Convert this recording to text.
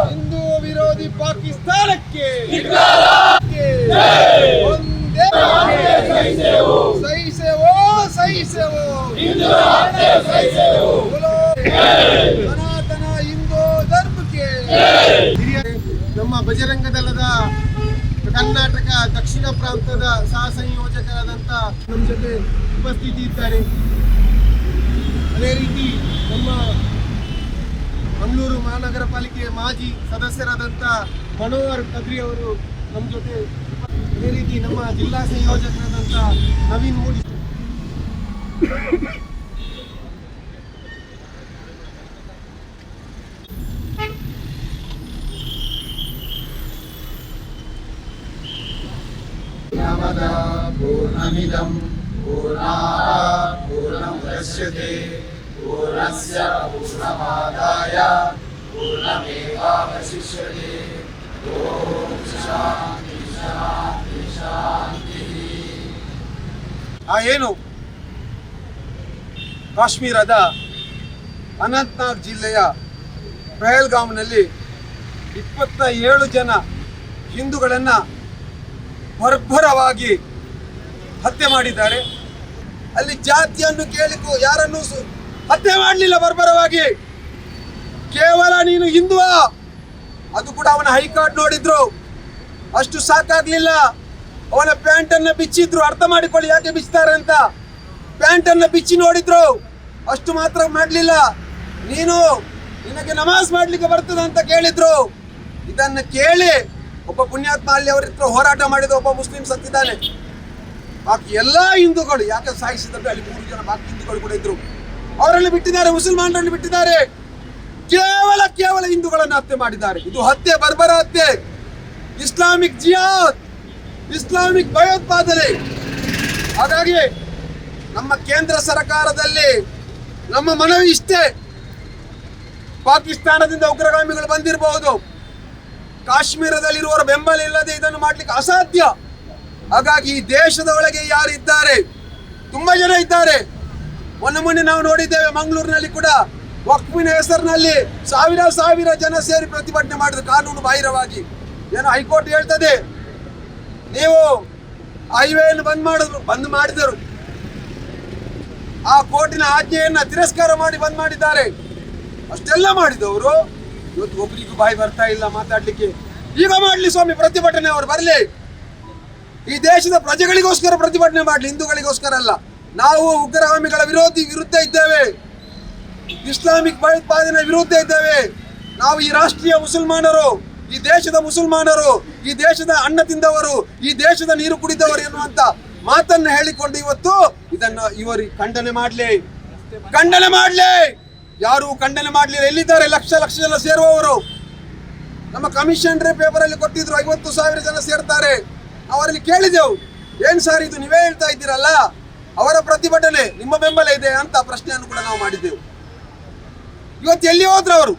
ಹಿಂದೂ ವಿರೋಧಿ ಪಾಕಿಸ್ತಾನಕ್ಕೆ ಸನಾತನ ಹಿಂದೂ ಧರ್ಮಕ್ಕೆ. ನಮ್ಮ ಬಜರಂಗ ದಳದ ಕರ್ನಾಟಕ ದಕ್ಷಿಣ ಪ್ರಾಂತದ ಸಹ ಸಂಯೋಜಕರಾದಂಥ ನಮ್ಮ ಜೊತೆ ಉಪಸ್ಥಿತಿ ಇದ್ದಾರೆ. ಅದೇ ರೀತಿ ನಮ್ಮ ಮಂಗಳೂರು ಮಹಾನಗರ ಪಾಲಿಕೆಯ ಮಾಜಿ ಸದಸ್ಯರಾದಂಥ ಮನೋಹರ್ ಕದ್ರಿ ಅವರು ನಮ್ಮ ಜೊತೆ, ಅದೇ ರೀತಿ ನಮ್ಮ ಜಿಲ್ಲಾ ಸಂಯೋಜಕರಾದಂಥ ನವೀನ್ ಮೂಡಿ. पूर्णमिदं पूर्णात् पूर्णमुदच्यते पूर्णस्य पूर्णमादाय पूर्णमेवावशिष्यते. ಓಂ ಶಾಂತಿ ಶಾಂತಿ ಶಾಂತಿ. ಏನು ಕಾಶ್ಮೀರದ ಅನಂತನಾಗ್ ಜಿಲ್ಲೆಯ ಪಹಲ್ಗಾಮ್ನಲ್ಲಿ 27 ಜನ ಹಿಂದೂಗಳನ್ನು ಬರ್ಬರವಾಗಿ ಹತ್ಯೆ ಮಾಡಿದ್ದಾರೆ. ಅಲ್ಲಿ ಜಾತಿಯನ್ನು ಕೇಳಿಕೊ ಯಾರನ್ನು ಹತ್ಯೆ ಮಾಡಲಿಲ್ಲ ಬರ್ಬರವಾಗಿ. ಕೇವಲ ನೀನು ಹಿಂದುವಾ, ಅದು ಕೂಡ ಅವನ ಹೈಕೋರ್ಟ್ ನೋಡಿದ್ರು. ಅಷ್ಟು ಸಾಕಾಗ್ಲಿಲ್ಲ, ಅವನ ಪ್ಯಾಂಟನ್ನು ಬಿಚ್ಚಿದ್ರು. ಅರ್ಥ ಮಾಡಿಕೊಳ್ಳಿ ಯಾಕೆ ಬಿಚ್ತಾರೆ ಅಂತ. ಪ್ಯಾಂಟನ್ನು ಬಿಚ್ಚಿ ನೋಡಿದ್ರು, ಅಷ್ಟು ಮಾತ್ರ ಮಾಡಲಿಲ್ಲ. ನಿನಗೆ ನಮಾಜ್ ಮಾಡ್ಲಿಕ್ಕೆ ಬರ್ತದೆ ಅಂತ ಕೇಳಿದ್ರು. ಇದನ್ನು ಕೇಳಿ ಒಬ್ಬ ಪುಣ್ಯಾತ್ಮ ಅಲ್ಲಿ ಅವರ ಹತ್ರ ಹೋರಾಟ ಮಾಡಿದ ಒಬ್ಬ ಮುಸ್ಲಿಂ ಸತ್ತಿದ್ದಾನೆ. ಬಾಕಿ ಎಲ್ಲಾ ಹಿಂದೂಗಳು ಯಾಕೆ ಸಾಯಿಸಿದ್ರೆ ಅಲ್ಲಿ 3 ಜನ ಬಾಕಿ ಹಿಂದೂಗಳು ಕೂಡ ಇದ್ರು. ಅವರಲ್ಲಿ ಬಿಟ್ಟಿದ್ದಾರೆ, ಮುಸಲ್ಮಾನರಲ್ಲಿ ಬಿಟ್ಟಿದ್ದಾರೆ. ಕೇವಲ ಹಿಂದೂಗಳನ್ನು ಹತ್ಯೆ ಮಾಡಿದ್ದಾರೆ. ಇದು ಹತ್ಯೆ, ಬರ್ಬರ ಹತ್ಯೆ, ಇಸ್ಲಾಮಿಕ್ ಜಿಹಾದ್, ಇಸ್ಲಾಮಿಕ್ ಭಯೋತ್ಪಾದನೆ. ಹಾಗಾಗಿ ನಮ್ಮ ಕೇಂದ್ರ ಸರ್ಕಾರದಲ್ಲಿ ನಮ್ಮ ಮನವಿ ಇಷ್ಟೇ, ಪಾಕಿಸ್ತಾನದಿಂದ ಉಗ್ರಗಾಮಿಗಳು ಬಂದಿರಬಹುದು, ಕಾಶ್ಮೀರದಲ್ಲಿರುವವರ ಬೆಂಬಲ ಇಲ್ಲದೆ ಇದನ್ನು ಮಾಡ್ಲಿಕ್ಕೆ ಅಸಾಧ್ಯ. ಹಾಗಾಗಿ ಈ ದೇಶದ ಒಳಗೆ ಯಾರು ಇದ್ದಾರೆ, ತುಂಬಾ ಜನ ಇದ್ದಾರೆ. ಮೊನ್ನೆ ನಾವು ನೋಡಿದ್ದೇವೆ, ಮಂಗಳೂರಿನಲ್ಲಿ ಕೂಡ ವಕ್ಫಿನ ಹೆಸರಿನಲ್ಲಿ ಸಾವಿರ ಜನ ಸೇರಿ ಪ್ರತಿಭಟನೆ ಮಾಡಿದ್ರು ಕಾನೂನು ಬಾಹಿರವಾಗಿ. ಏನೋ ಹೈಕೋರ್ಟ್ ಹೇಳ್ತದೆ, ನೀವು ಹೈವೇಯನ್ನು ಬಂದ್ ಮಾಡಿದರು. ಆ ಕೋರ್ಟಿನ ಆಜ್ಞೆಯನ್ನ ತಿರಸ್ಕಾರ ಮಾಡಿ ಬಂದ್ ಮಾಡಿದ್ದಾರೆ. ಅಷ್ಟೆಲ್ಲ ಮಾಡಿದವರು ಇವತ್ತು ಒಬ್ಬರಿಗೂ ಬಾಯಿ ಬರ್ತಾ ಇಲ್ಲ ಮಾತಾಡ್ಲಿಕ್ಕೆ. ಈಗ ಮಾಡ್ಲಿ ಸ್ವಾಮಿ ಪ್ರತಿಭಟನೆ, ಅವರು ಬರಲಿ. ಈ ದೇಶದ ಪ್ರಜೆಗಳಿಗೋಸ್ಕರ ಪ್ರತಿಭಟನೆ ಮಾಡಲಿ, ಹಿಂದೂಗಳಿಗೋಸ್ಕರ ಅಲ್ಲ. ನಾವು ಉಗ್ರಗಾಮಿಗಳ ವಿರುದ್ಧ ಇದ್ದೇವೆ, ಇಸ್ಲಾಮಿಕ್ ಭಯೋತ್ಪಾದನೆ ವಿರುದ್ಧ ಇದ್ದೇವೆ. ನಾವು ಈ ರಾಷ್ಟ್ರೀಯ ಮುಸಲ್ಮಾನರು, ಈ ದೇಶದ ಮುಸಲ್ಮಾನರು, ಈ ದೇಶದ ಅನ್ನ ತಿಂದವರು, ಈ ದೇಶದ ನೀರು ಕುಡಿದವರು ಎನ್ನುವಂತ ಮಾತನ್ನು ಹೇಳಿಕೊಂಡು ಇವತ್ತು ಇದನ್ನು ಇವರಿಗೆ ಖಂಡನೆ ಮಾಡಲಿ. ಯಾರು ಖಂಡನೆ ಮಾಡಲಿಲ್ಲ. ಎಲ್ಲಿದ್ದಾರೆ ಲಕ್ಷ ಜನ ಸೇರುವವರು? ನಮ್ಮ ಕಮಿಷನರ್ ಪೇಪರ್ ಅಲ್ಲಿ ಕೊಟ್ಟಿದ್ರು 50,000 ಜನ ಸೇರ್ತಾರೆ. ಅವರಲ್ಲಿ ಕೇಳಿದೆವು, ಏನ್ ಸರ್ ಇದು ನೀವೇ ಹೇಳ್ತಾ ಇದ್ದೀರಲ್ಲ, ಅವರ ಪ್ರತಿಭಟನೆ ನಿಮ್ಮ ಬೆಂಬಲ ಇದೆ ಅಂತ ಪ್ರಶ್ನೆಯನ್ನು ಕೂಡ ನಾವು ಮಾಡಿದ್ದೆವು. ಇವತ್ತು ಎಲ್ಲಿ ಹೋದ್ರು ಅವರು?